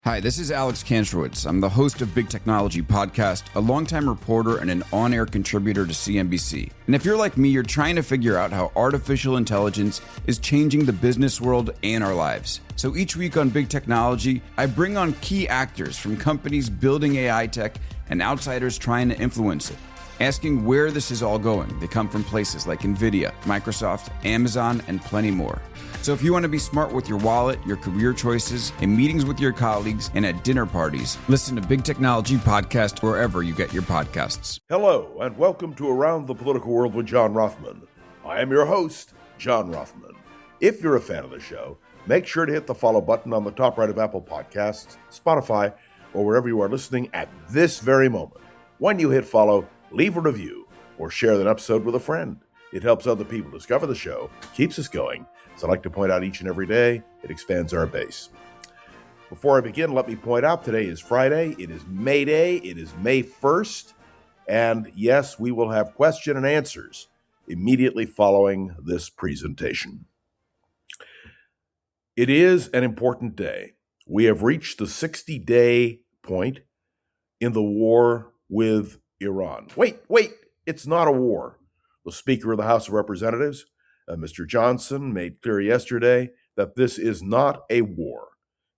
Hi, this is Alex Kantrowitz. I'm the host of Big Technology Podcast, a longtime reporter and an on-air contributor to CNBC. And if you're like me, you're trying to figure out how artificial intelligence is changing the business world and our lives. So each week on Big Technology, I bring on key actors from companies building AI tech and outsiders trying to influence it, asking where this is all going. They come from places like NVIDIA, Microsoft, Amazon, and plenty more. So if you want to be smart with your wallet, your career choices, in meetings with your colleagues, and at dinner parties, listen to Big Technology Podcast wherever you get your podcasts. Hello, and welcome to Around the Political World with John Rothman. I am your host, John Rothman. If you're a fan of the show, make sure to hit the follow button on the top right of Apple Podcasts, Spotify, or wherever you are listening at this very moment. When you hit follow, leave a review or share that episode with a friend. It helps other people discover the show, keeps us going. As I like to point out each and every day, it expands our base. Before I begin, let me point out today is Friday. It is May Day. It is May 1st. And yes, we will have question and answers immediately following this presentation. It is an important day. We have reached the 60-day point in the war with Iran. Wait, it's not a war. The Speaker of the House of Representatives, Mr. Johnson, made clear yesterday that this is not a war.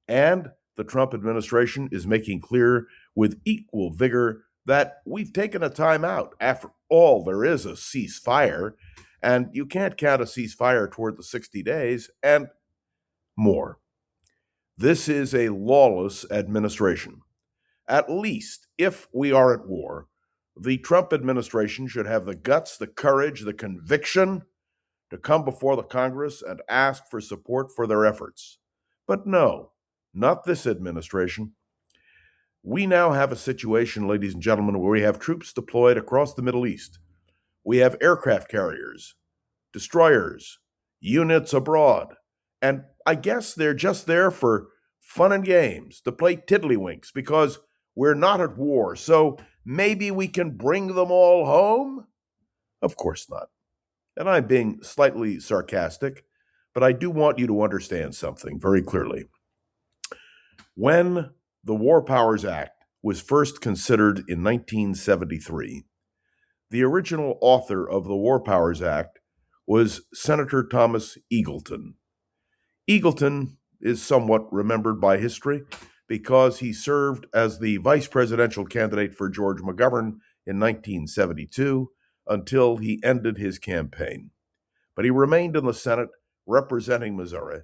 And the Trump administration is making clear with equal vigor that we've taken a time out. After all, there is a ceasefire, and you can't count a ceasefire toward the 60 days and more. This is a lawless administration. At least, if we are at war, the Trump administration should have the guts, the courage, the conviction to come before the Congress and ask for support for their efforts. But no, not this administration. We now have a situation, ladies and gentlemen, where we have troops deployed across the Middle East. We have aircraft carriers, destroyers, units abroad, and I guess they're just there for fun and games, to play tiddlywinks, because we're not at war, so maybe we can bring them all home? Of course not. And I'm being slightly sarcastic, but I do want you to understand something very clearly. When the War Powers Act was first considered in 1973, the original author of the War Powers Act was Senator Thomas Eagleton. Eagleton is somewhat remembered by history because he served as the vice presidential candidate for George McGovern in 1972 until he ended his campaign. But he remained in the Senate representing Missouri,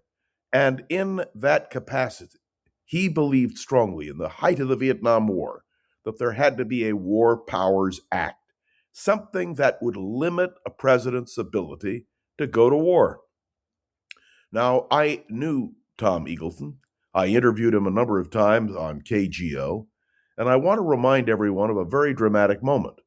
and in that capacity, he believed strongly in the height of the Vietnam War that there had to be a War Powers Act, something that would limit a president's ability to go to war. Now, I knew Tom Eagleton. I interviewed him a number of times on KGO, and I want to remind everyone of a very dramatic moment.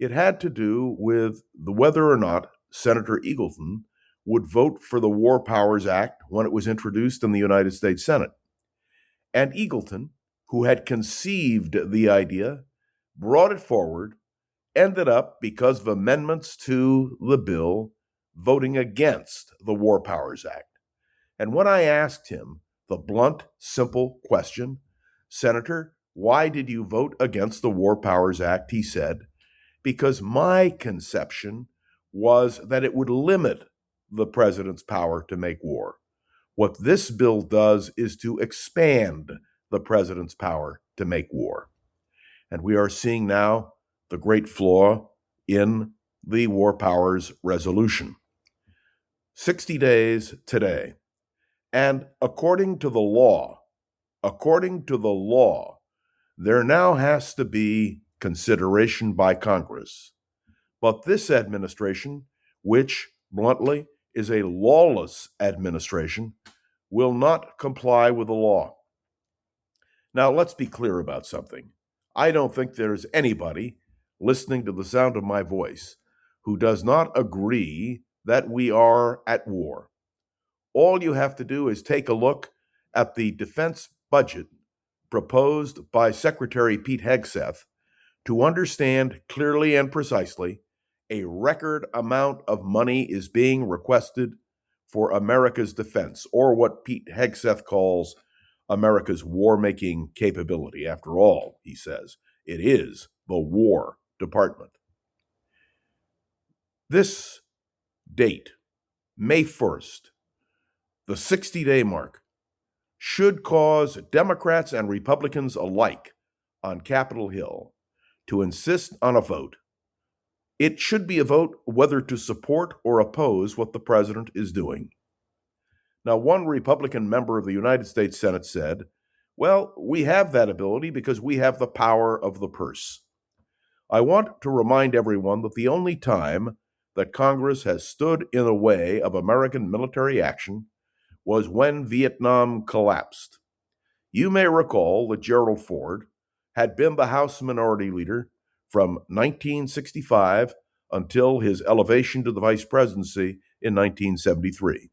It had to do with whether or not Senator Eagleton would vote for the War Powers Act when it was introduced in the United States Senate. And Eagleton, who had conceived the idea, brought it forward, ended up, because of amendments to the bill, voting against the War Powers Act. And when I asked him the blunt, simple question, Senator, why did you vote against the War Powers Act? He said, because my conception was that it would limit the president's power to make war. What this bill does is to expand the president's power to make war. And we are seeing now the great flaw in the War Powers Resolution. 60 days today. And according to the law, there now has to be consideration by Congress. But this administration, which bluntly is a lawless administration, will not comply with the law. Now, let's be clear about something. I don't think there's anybody listening to the sound of my voice who does not agree that we are at war. All you have to do is take a look at the defense budget proposed by Secretary Pete Hegseth to understand clearly and precisely a record amount of money is being requested for America's defense, or what Pete Hegseth calls America's war-making capability. After all, he says, it is the War Department. This date, May 1st, the 60-day mark, should cause Democrats and Republicans alike on Capitol Hill to insist on a vote. It should be a vote whether to support or oppose what the president is doing. Now, one Republican member of the United States Senate said, well, we have that ability because we have the power of the purse. I want to remind everyone that the only time that Congress has stood in the way of American military action was when Vietnam collapsed. You may recall that Gerald Ford had been the House Minority Leader from 1965 until his elevation to the vice presidency in 1973.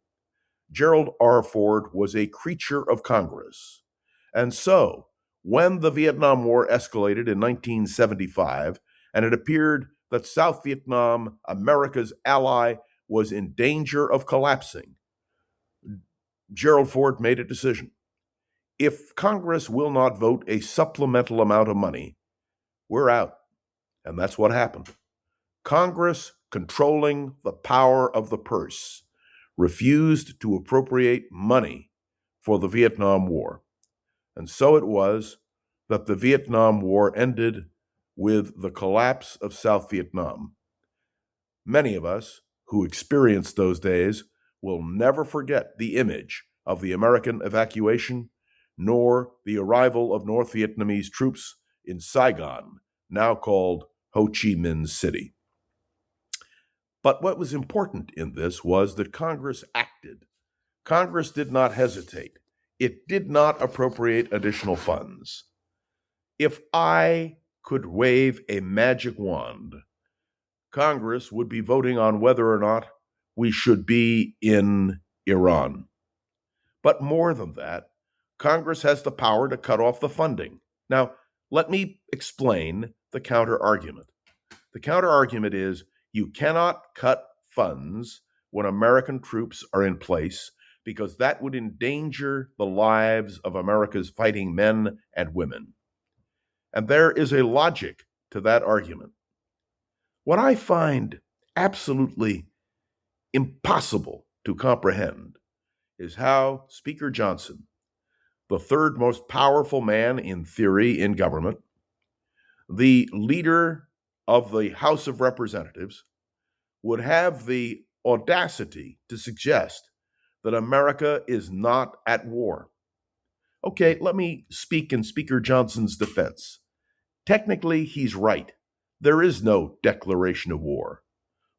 Gerald R. Ford was a creature of Congress. And so, when the Vietnam War escalated in 1975, and it appeared that South Vietnam, America's ally, was in danger of collapsing, Gerald Ford made a decision. If Congress will not vote a supplemental amount of money, we're out. And that's what happened. Congress, controlling the power of the purse, refused to appropriate money for the Vietnam War. And so it was that the Vietnam War ended with the collapse of South Vietnam. Many of us who experienced those days will never forget the image of the American evacuation, nor the arrival of North Vietnamese troops in Saigon, now called Ho Chi Minh City. But what was important in this was that Congress acted. Congress did not hesitate. It did not appropriate additional funds. If I could wave a magic wand, Congress would be voting on whether or not we should be in Iran. But more than that, Congress has the power to cut off the funding. Now, let me explain the counter-argument. The counter-argument is you cannot cut funds when American troops are in place because that would endanger the lives of America's fighting men and women. And there is a logic to that argument. What I find absolutely impossible to comprehend is how Speaker Johnson, the third most powerful man in theory in government, the leader of the House of Representatives, would have the audacity to suggest that America is not at war. Okay, let me speak in Speaker Johnson's defense. Technically, he's right. There is no declaration of war,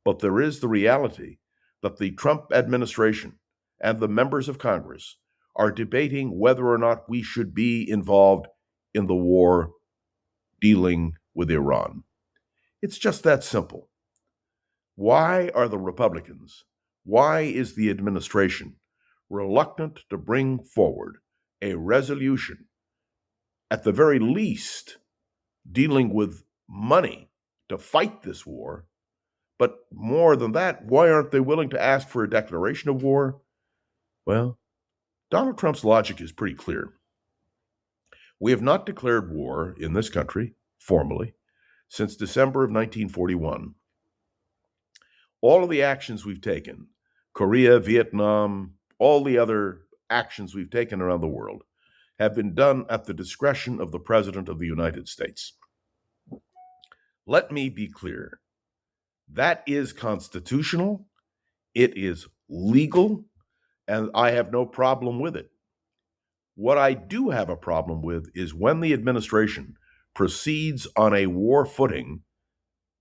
but there is the reality that the Trump administration and the members of Congress are debating whether or not we should be involved in the war dealing with Iran. It's just that simple. Why are the Republicans, why is the administration reluctant to bring forward a resolution, at the very least, dealing with money to fight this war? But more than that, why aren't they willing to ask for a declaration of war? Well, Donald Trump's logic is pretty clear. We have not declared war in this country, formally, since December of 1941. All of the actions we've taken, Korea, Vietnam, all the other actions we've taken around the world, have been done at the discretion of the President of the United States. Let me be clear. That is constitutional, it is legal, and I have no problem with it. What I do have a problem with is when the administration proceeds on a war footing,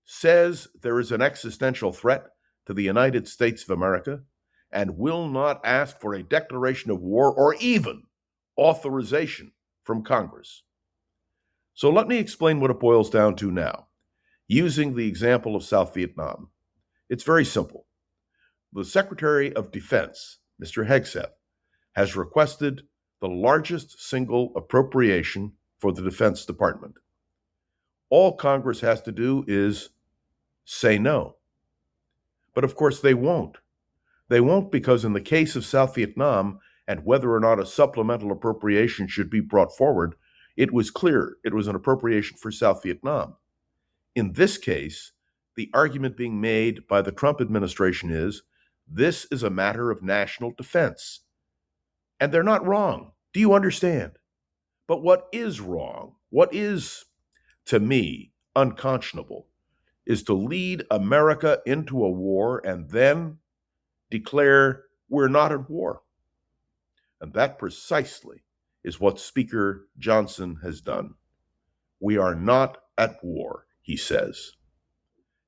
says there is an existential threat to the United States of America, and will not ask for a declaration of war or even authorization from Congress. So let me explain what it boils down to now, using the example of South Vietnam. It's very simple. The Secretary of Defense, Mr. Hegseth, has requested the largest single appropriation for the Defense Department. All Congress has to do is say no. But of course they won't. They won't because in the case of South Vietnam, and whether or not a supplemental appropriation should be brought forward, it was clear it was an appropriation for South Vietnam. In this case, the argument being made by the Trump administration is this is a matter of national defense. And they're not wrong. Do you understand? But what is wrong, what is, to me, unconscionable, is to lead America into a war and then declare we're not at war. And that precisely is what Speaker Johnson has done. We are not at war, he says.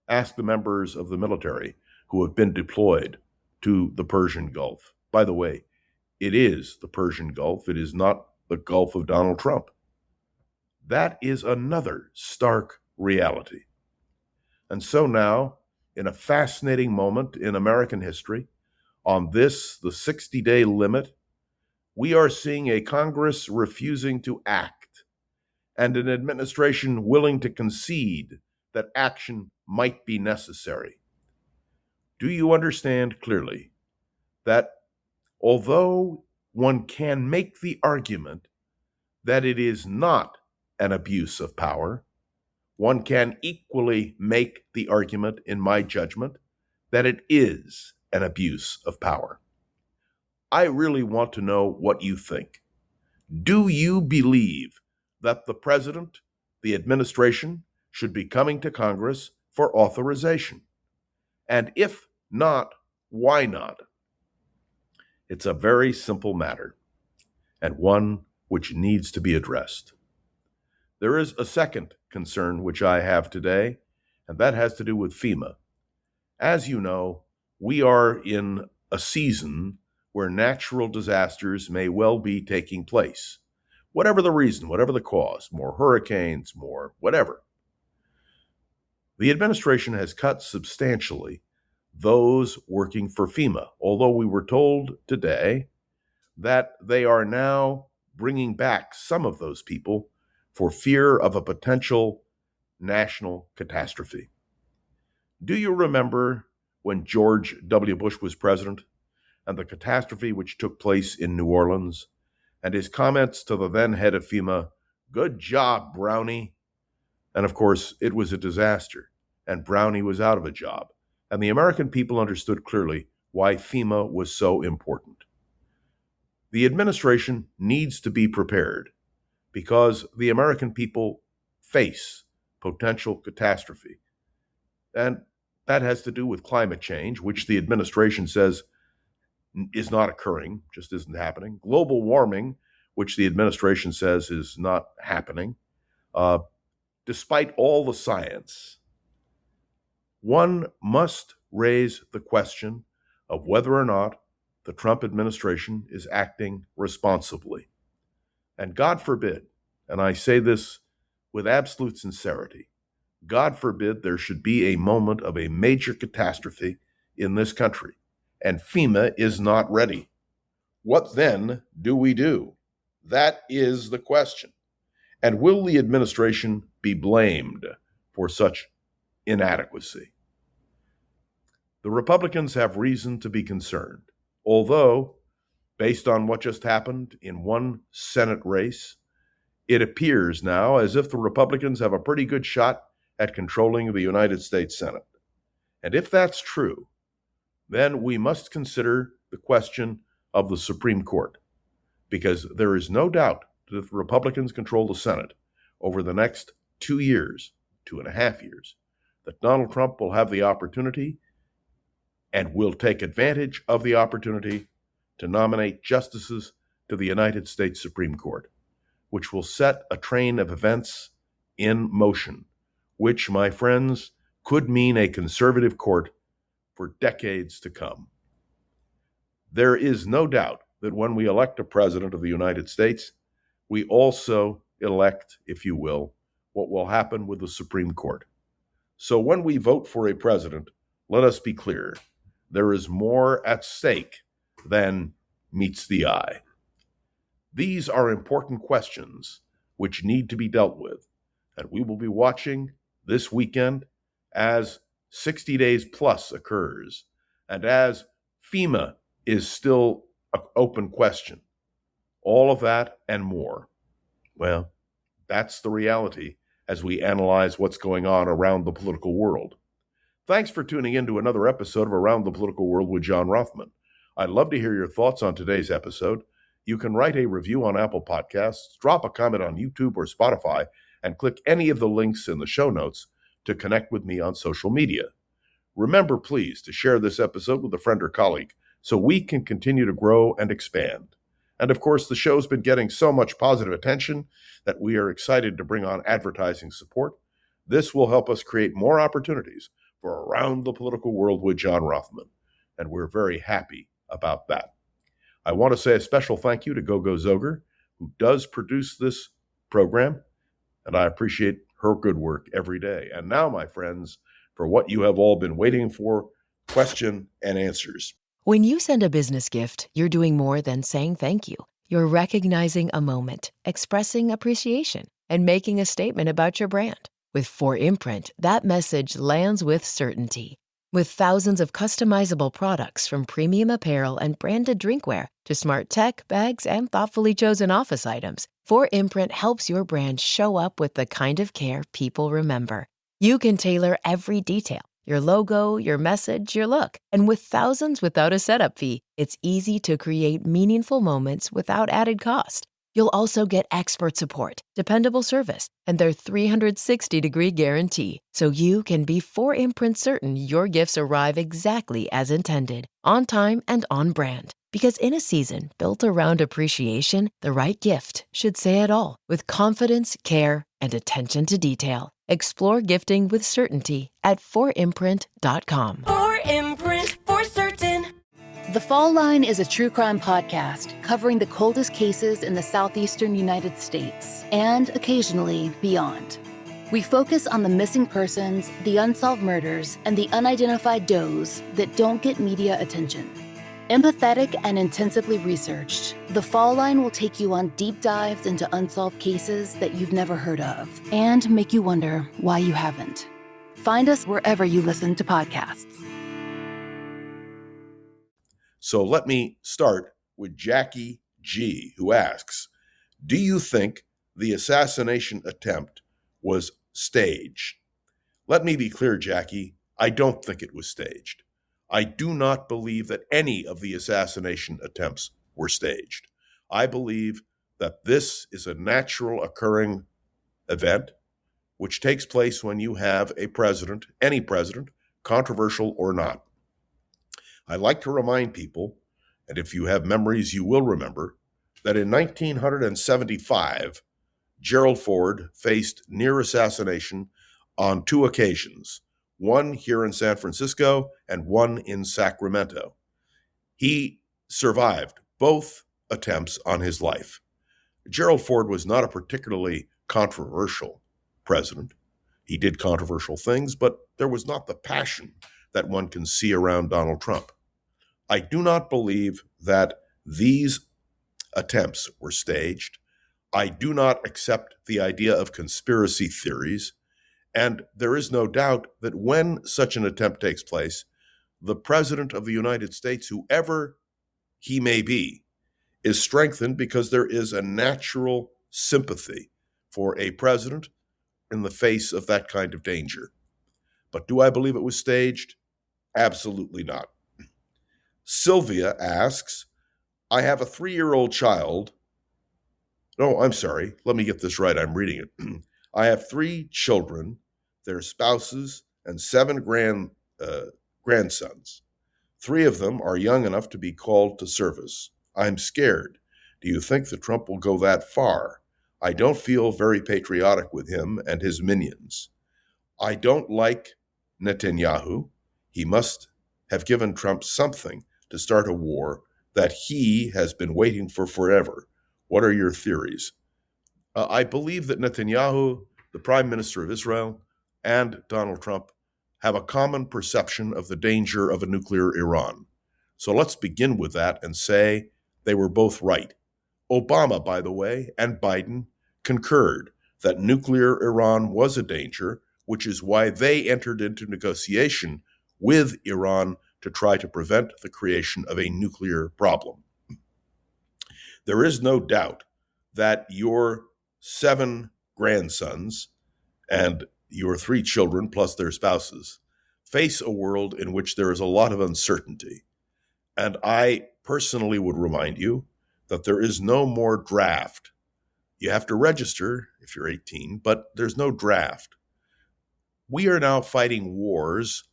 Ask the members of the military who have been deployed to the Persian Gulf. By the way, it is the Persian Gulf. It is not the Gulf of Donald Trump. That is another stark reality. And so now, in a fascinating moment in American history, on this, the 60-day limit, we are seeing a Congress refusing to act and an administration willing to concede that action might be necessary. Do you understand clearly that although one can make the argument that it is not an abuse of power, one can equally make the argument, in my judgment, that it is an abuse of power. I really want to know what you think. Do you believe that the president, the administration, should be coming to Congress for authorization? And if not, why not? It's a very simple matter, and one which needs to be addressed. There is a second concern which I have today, and that has to do with FEMA. As you know, we are in a season where natural disasters may well be taking place. Whatever the reason, whatever the cause, more hurricanes, more whatever. The administration has cut substantially those working for FEMA, although we were told today that they are now bringing back some of those people for fear of a potential national catastrophe. Do you remember when George W. Bush was president and the catastrophe which took place in New Orleans, and his comments to the then head of FEMA, "Good job, Brownie." And of course, it was a disaster, and Brownie was out of a job. And the American people understood clearly why FEMA was so important. The administration needs to be prepared because the American people face potential catastrophe. And that has to do with climate change, which the administration says is not occurring, just isn't happening. Global warming, which the administration says is not happening. Despite all the science, one must raise the question of whether or not the Trump administration is acting responsibly. And God forbid, and I say this with absolute sincerity, God forbid there should be a moment of a major catastrophe in this country, and FEMA is not ready. What then do we do? That is the question. And will the administration be blamed for such inadequacy? The Republicans have reason to be concerned, although, based on what just happened in one Senate race, it appears now as if the Republicans have a pretty good shot at controlling the United States Senate. And if that's true, then we must consider the question of the Supreme Court, because there is no doubt that if the Republicans control the Senate over the next 2 years, 2.5 years, that Donald Trump will have the opportunity and will take advantage of the opportunity to nominate justices to the United States Supreme Court, which will set a train of events in motion, which, my friends, could mean a conservative court for decades to come. There is no doubt that when we elect a president of the United States, we also elect, if you will, what will happen with the Supreme Court. So when we vote for a president, let us be clear, there is more at stake than meets the eye. These are important questions which need to be dealt with, and we will be watching this weekend as 60 days plus occurs, and as FEMA is still an open question. All of that and more. Well, that's the reality as we analyze what's going on around the political world. Thanks for tuning in to another episode of Around the Political World with John Rothman. I'd love to hear your thoughts on today's episode. You can write a review on Apple Podcasts, drop a comment on YouTube or Spotify, and click any of the links in the show notes to connect with me on social media. Remember, please, to share this episode with a friend or colleague so we can continue to grow and expand. And of course, the show's been getting so much positive attention that we are excited to bring on advertising support. This will help us create more opportunities for Around the Political World with John Rothman, and we're very happy about that. I want to say a special thank you to Gogo Zoger, who does produce this program, and I appreciate her good work every day. And now, my friends, for what you have all been waiting for, question and answers. When you send a business gift, you're doing more than saying thank you. You're recognizing a moment, expressing appreciation, and making a statement about your brand. With 4imprint, that message lands with certainty. With thousands of customizable products from premium apparel and branded drinkware to smart tech, bags, and thoughtfully chosen office items, 4imprint helps your brand show up with the kind of care people remember. You can tailor every detail, your logo, your message, your look. And with thousands without a setup fee, it's easy to create meaningful moments without added cost. You'll also get expert support, dependable service, and their 360-degree guarantee, so you can be 4imprint certain your gifts arrive exactly as intended, on time and on brand. Because in a season built around appreciation, the right gift should say it all, with confidence, care, and attention to detail. Explore gifting with certainty at 4imprint.com. 4imprint, for certain. The Fall Line is a true crime podcast covering the coldest cases in the southeastern United States and occasionally beyond. We focus on the missing persons, the unsolved murders, and the unidentified does that don't get media attention. Empathetic and intensively researched, The Fall Line will take you on deep dives into unsolved cases that you've never heard of and make you wonder why you haven't. Find us wherever you listen to podcasts. So let me start with Jackie G., who asks, do you think the assassination attempt was staged? Let me be clear, Jackie, I don't think it was staged. I do not believe that any of the assassination attempts were staged. I believe that this is a natural occurring event which takes place when you have a president, any president, controversial or not. I like to remind people, and if you have memories, you will remember, that in 1975, Gerald Ford faced near assassination on two occasions, one here in San Francisco and one in Sacramento. He survived both attempts on his life. Gerald Ford was not a particularly controversial president. He did controversial things, but there was not the passion that one can see around Donald Trump. I do not believe that these attempts were staged. I do not accept the idea of conspiracy theories. And there is no doubt that when such an attempt takes place, the President of the United States, whoever he may be, is strengthened because there is a natural sympathy for a president in the face of that kind of danger. But do I believe it was staged? Absolutely not. Sylvia asks, I have a 3-year-old child. No, I'm sorry. Let me get this right. I'm reading it. I have 3 children, their spouses, and 7 grandsons. 3 of them are young enough to be called to service. I'm scared. Do you think that Trump will go that far? I don't feel very patriotic with him and his minions. I don't like Netanyahu. He must have given Trump something to start a war that he has been waiting for forever. What are your theories? I believe that Netanyahu, the Prime Minister of Israel, and Donald Trump have a common perception of the danger of a nuclear Iran. So let's begin with that and say they were both right. Obama, by the way, and Biden concurred that nuclear Iran was a danger, which is why they entered into negotiation with Iran to try to prevent the creation of a nuclear problem. There is no doubt that your 7 grandsons and your 3 children plus their spouses face a world in which there is a lot of uncertainty. And I personally would remind you that there is no more draft. You have to register if you're 18, but there's no draft. We are now fighting wars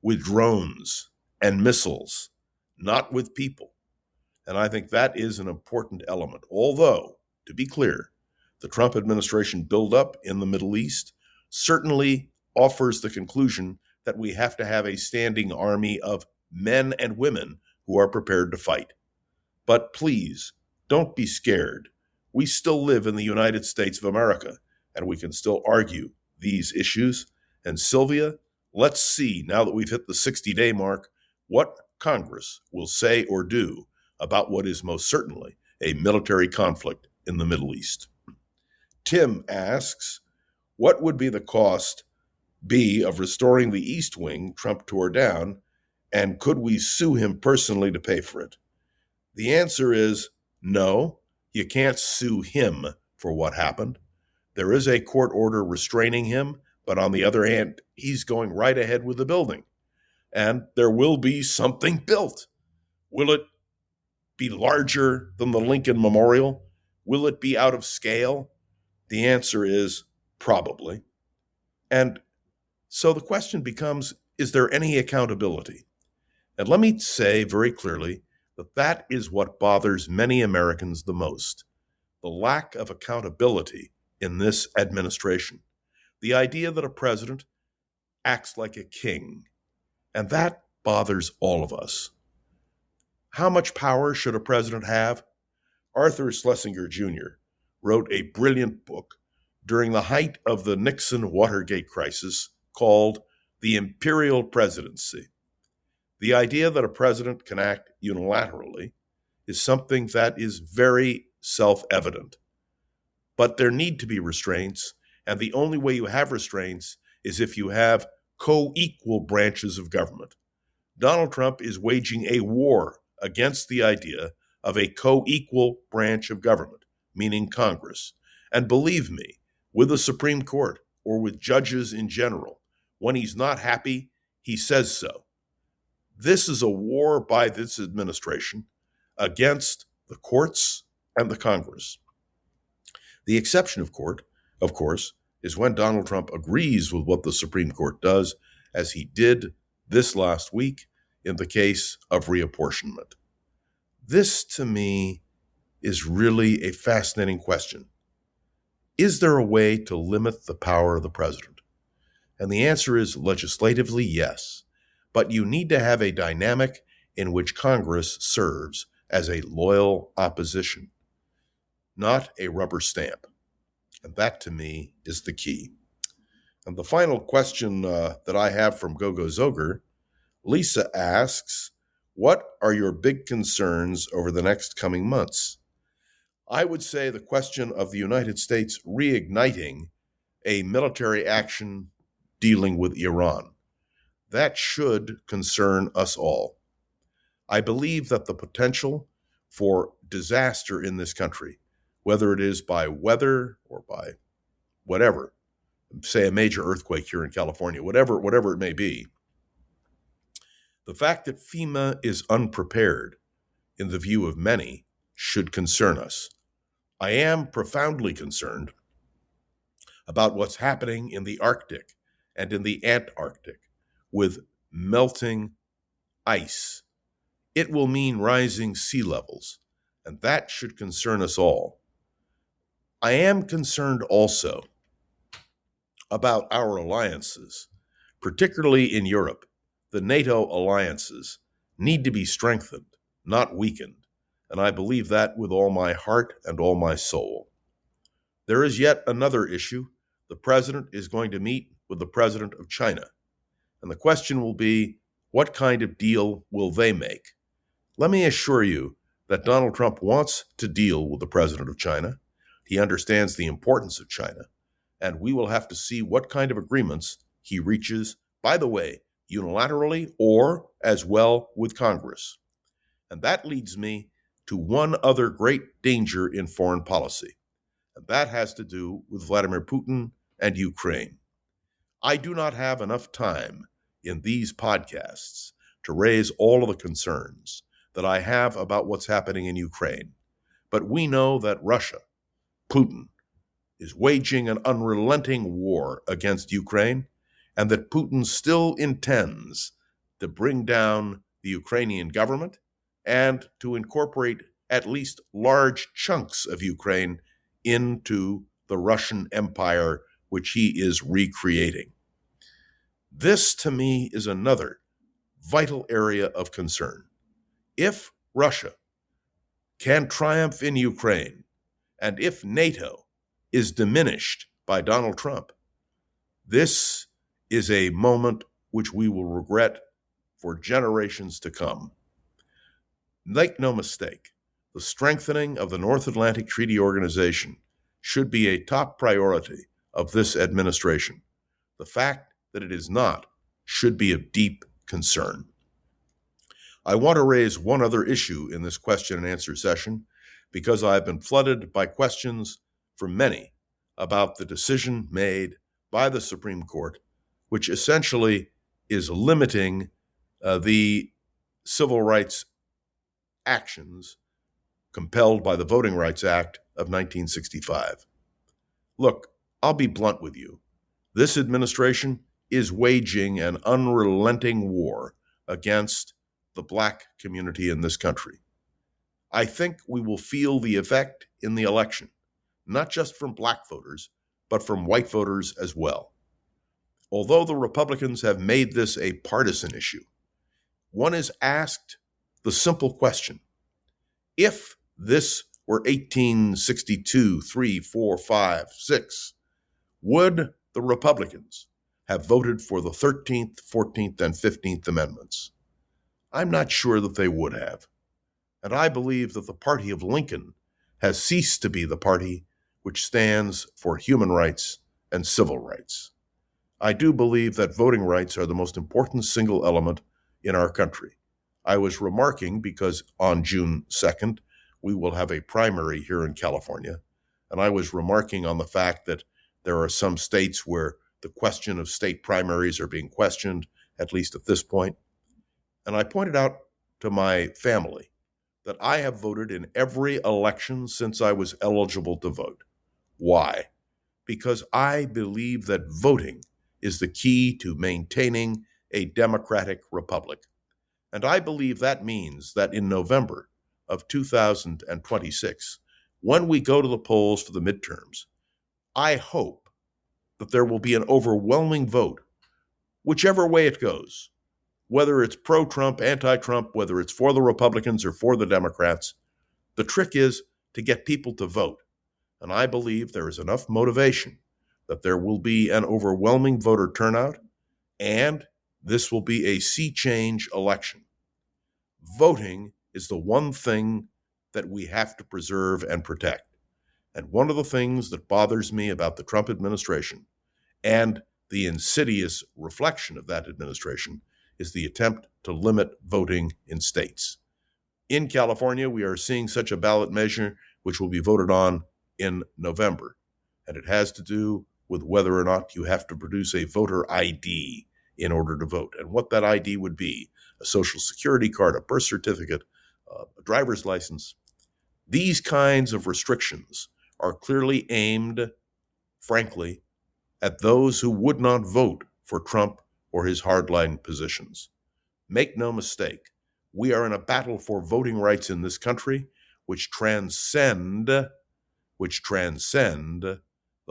with drones and missiles, not with people. And I think that is an important element. Although, to be clear, the Trump administration buildup in the Middle East certainly offers the conclusion that we have to have a standing army of men and women who are prepared to fight. But please, don't be scared. We still live in the United States of America, and we can still argue these issues. And Sylvia, let's see, now that we've hit the 60-day mark, what Congress will say or do about what is most certainly a military conflict in the Middle East. Tim asks, what would be the cost of restoring the East Wing Trump tore down, and could we sue him personally to pay for it? The answer is no, you can't sue him for what happened. There is a court order restraining him, but on the other hand, he's going right ahead with the building. And there will be something built. Will it be larger than the Lincoln Memorial? Will it be out of scale? The answer is probably. And so the question becomes, is there any accountability? And let me say very clearly that that is what bothers many Americans the most, the lack of accountability in this administration. The idea that a president acts like a king, and that bothers all of us. How much power should a president have? Arthur Schlesinger Jr. wrote a brilliant book during the height of the Nixon-Watergate crisis called The Imperial Presidency. The idea that a president can act unilaterally is something that is very self-evident. But there need to be restraints, and the only way you have restraints is if you have co-equal branches of government. Donald Trump is waging a war against the idea of a co-equal branch of government, meaning Congress. And believe me, with the Supreme Court or with judges in general, when he's not happy, he says so. This is a war by this administration against the courts and the Congress. The exception of course, is when Donald Trump agrees with what the Supreme Court does, as he did this last week in the case of reapportionment. This, to me, is really a fascinating question. Is there a way to limit the power of the president? And the answer is legislatively, yes. But you need to have a dynamic in which Congress serves as a loyal opposition, not a rubber stamp. And that, to me, is the key. And the final question that I have from Gogo Zoger, Lisa asks, what are your big concerns over the next coming months? I would say the question of the United States reigniting a military action dealing with Iran. That should concern us all. I believe that the potential for disaster in this country, whether it is by weather or by whatever, say a major earthquake here in California, whatever it may be, the fact that FEMA is unprepared, in the view of many, should concern us. I am profoundly concerned about what's happening in the Arctic and in the Antarctic with melting ice. It will mean rising sea levels, and that should concern us all. I am concerned also about our alliances, particularly in Europe. The NATO alliances need to be strengthened, not weakened, and I believe that with all my heart and all my soul. There is yet another issue. The president is going to meet with the president of China, and the question will be, what kind of deal will they make? Let me assure you that Donald Trump wants to deal with the president of China. He understands the importance of China, and we will have to see what kind of agreements he reaches, by the way, unilaterally or as well with Congress. And that leads me to one other great danger in foreign policy, and that has to do with Vladimir Putin and Ukraine. I do not have enough time in these podcasts to raise all of the concerns that I have about what's happening in Ukraine, but we know that Russia, Putin, is waging an unrelenting war against Ukraine, and that Putin still intends to bring down the Ukrainian government and to incorporate at least large chunks of Ukraine into the Russian Empire, which he is recreating. This, to me, is another vital area of concern. If Russia can triumph in Ukraine, and if NATO is diminished by Donald Trump, this is a moment which we will regret for generations to come. Make no mistake, the strengthening of the North Atlantic Treaty Organization should be a top priority of this administration. The fact that it is not should be of deep concern. I want to raise one other issue in this question and answer session because I've been flooded by questions from many about the decision made by the Supreme Court, which essentially is limiting the civil rights actions compelled by the Voting Rights Act of 1965. Look, I'll be blunt with you. This administration is waging an unrelenting war against the black community in this country. I think we will feel the effect in the election, not just from black voters, but from white voters as well. Although the Republicans have made this a partisan issue, one is asked the simple question: if this were 1862, 3, 4, 5, 6, would the Republicans have voted for the 13th, 14th, and 15th Amendments? I'm not sure that they would have. And I believe that the party of Lincoln has ceased to be the party which stands for human rights and civil rights. I do believe that voting rights are the most important single element in our country. I was remarking because on June 2nd, we will have a primary here in California, and I was remarking on the fact that there are some states where the question of state primaries are being questioned, at least at this point. And I pointed out to my family that I have voted in every election since I was eligible to vote. Why? Because I believe that voting is the key to maintaining a democratic republic. And I believe that means that in November of 2026, when we go to the polls for the midterms, I hope that there will be an overwhelming vote, whichever way it goes, whether it's pro-Trump, anti-Trump, whether it's for the Republicans or for the Democrats. The trick is to get people to vote. And I believe there is enough motivation that there will be an overwhelming voter turnout, and this will be a sea change election. Voting is the one thing that we have to preserve and protect. And one of the things that bothers me about the Trump administration and the insidious reflection of that administration is the attempt to limit voting in states. In California, we are seeing such a ballot measure which will be voted on in November, and it has to do with whether or not you have to produce a voter ID in order to vote, and what that ID would be: a social security card, a birth certificate, a driver's license. These kinds of restrictions are clearly aimed, frankly, at those who would not vote for Trump or his hardline positions. Make no mistake, we are in a battle for voting rights in this country which transcend the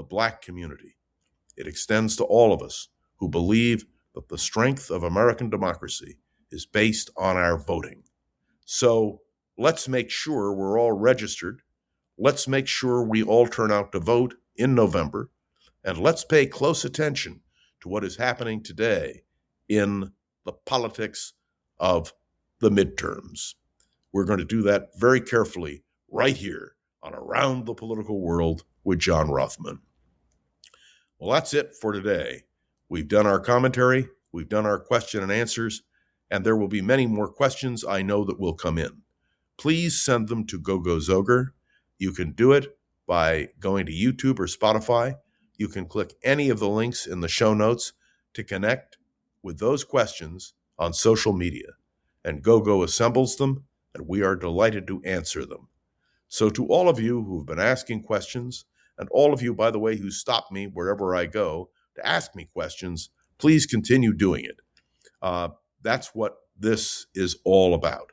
black community. It extends to all of us who believe that the strength of American democracy is based on our voting. So let's make sure we're all registered. Let's make sure we all turn out to vote in November. And let's pay close attention to what is happening today in the politics of the midterms. We're going to do that very carefully right here on Around the Political World with John Rothman. Well, that's it for today. We've done our commentary, we've done our question and answers, and there will be many more questions I know that will come in. please send them to GoGo Zoger. You can do it by going to YouTube or Spotify. You can click any of the links in the show notes to connect with those questions on social media. And GoGo assembles them, and we are delighted to answer them. So to all of you who've been asking questions, and all of you, by the way, who stop me wherever I go to ask me questions, please continue doing it. That's what this is all about.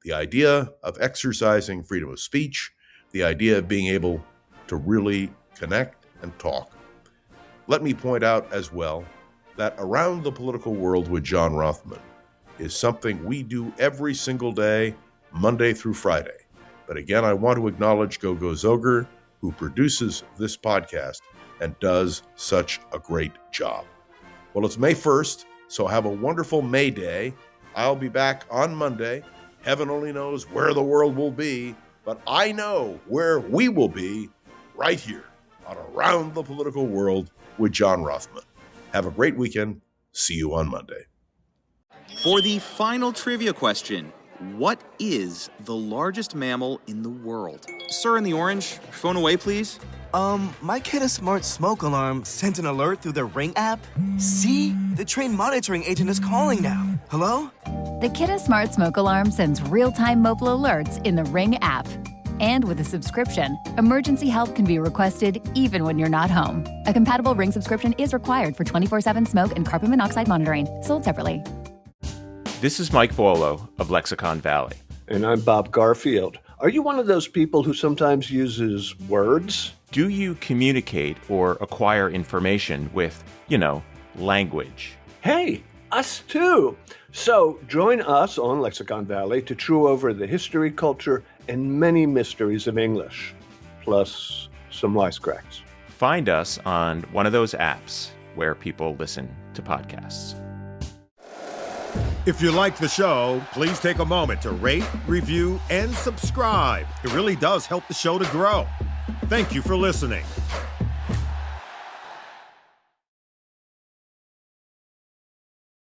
The idea of exercising freedom of speech, the idea of being able to really connect and talk. Let me point out as well that Around the Political World with John Rothman is something we do every single day, Monday through Friday. But again, I want to acknowledge GoGo Zoger, who produces this podcast and does such a great job. Well, it's May 1st, so have a wonderful May Day. I'll be back on Monday. Heaven only knows where the world will be, but I know where we will be, right here on Around the Political World with John Rothman. Have a great weekend. See you on Monday. For the final trivia question, what is the largest mammal in the world? Sir in the orange, phone away, please. My Kidda Smart smoke alarm sent an alert through the Ring app. See? The train monitoring agent is calling now. Hello? The Kidda Smart smoke alarm sends real-time mobile alerts in the Ring app. And with a subscription, emergency help can be requested even when you're not home. A compatible Ring subscription is required for 24/7 smoke and carbon monoxide monitoring, sold separately. This is Mike Boileau of Lexicon Valley. And I'm Bob Garfield. Are you one of those people who sometimes uses words? Do you communicate or acquire information with, language? Hey, us too. So join us on Lexicon Valley to chew over the history, culture, and many mysteries of English, plus some wisecracks. Find us on one of those apps where people listen to podcasts. If you like the show, please take a moment to rate, review, and subscribe. It really does help the show to grow. Thank you for listening.